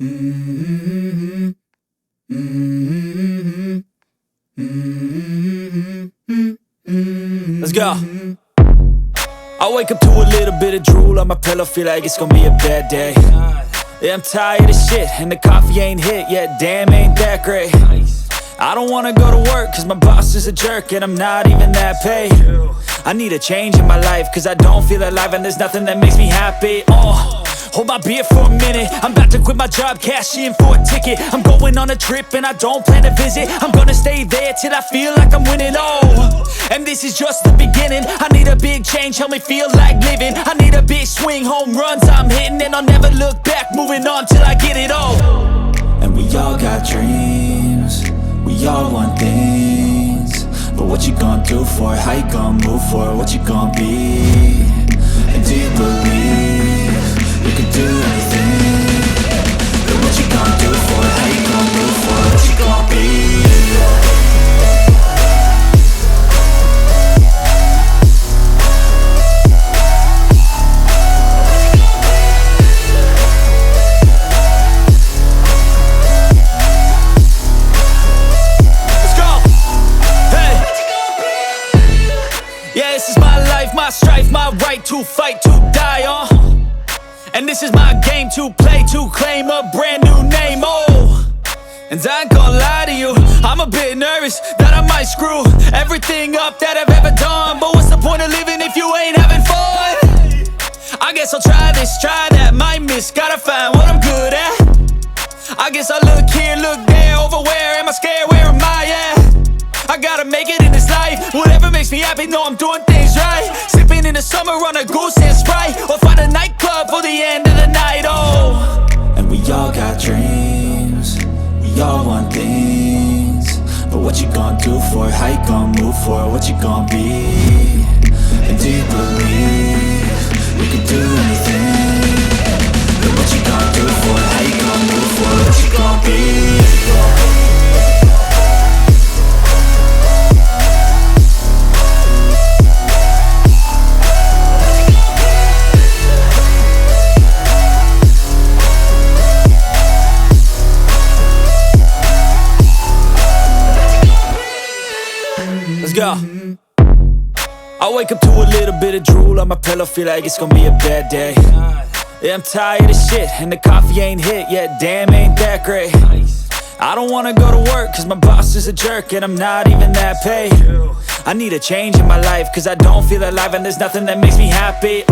Let's go. I wake up to a little bit of drool on my pillow, feel like it's gonna be a bad day. Yeah, I'm tired of shit, and the coffee ain't hit yet, damn, ain't that great. I don't wanna go to work, cause my boss is a jerk, and I'm not even that paid. I need a change in my life, cause I don't feel alive, and there's nothing that makes me happy. Hold my beer for a minute, I'm about to quit my job, cash in for a ticket. I'm going on a trip and I don't plan to visit. I'm gonna stay there till I feel like I'm winning, and this is just the beginning. I need a big change, help me feel like living. I need a big swing, home runs I'm hitting, and I'll never look back, moving on till I get it all. And we all got dreams, we all want things, but what you gonna do for it? How you gonna move for it? What you gonna be? And do you believe you can do anything? But what you gonna do for it? How you gonna move for it? What you gonna be? Let's go! Hey! Yeah, this is my life, my strife, my right to fight, to die, and this is my game to play, to claim a brand new name, and I ain't gonna lie to you, I'm a bit nervous that I might screw everything up that I've ever done. But what's the point of living if you ain't having fun? I guess I'll try this, try that, might miss, gotta find what I'm good at. I guess I look here, look there, over where am I scared, where am I at? I gotta make it in this life, whatever makes me happy, know I'm doing things right. Sipping in the summer on a goose and Sprite, or find a nightclub for the end of the night, And we all got dreams, we all want things, but what you gonna do for it? How you gonna move for it? What you gonna be? And do you believe you can do anything? But what you gonna do for it? How you gonna move for it? What you gonna be? Let's go. I wake up to a little bit of drool on my pillow, feel like it's gonna be a bad day. Yeah, I'm tired of shit, and the coffee ain't hit yet, damn, ain't that great. I don't wanna go to work, cause my boss is a jerk, and I'm not even that paid. I need a change in my life, cause I don't feel alive, and there's nothing that makes me happy.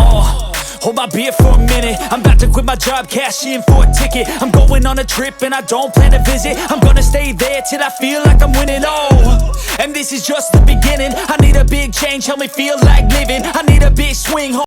Hold my beer for a minute, I'm about to quit my job, cash in for a ticket. I'm going on a trip and I don't plan to visit. I'm gonna stay there till I feel like I'm winning, and this is just the beginning. I need a big change, help me feel like living. I need a big swing home.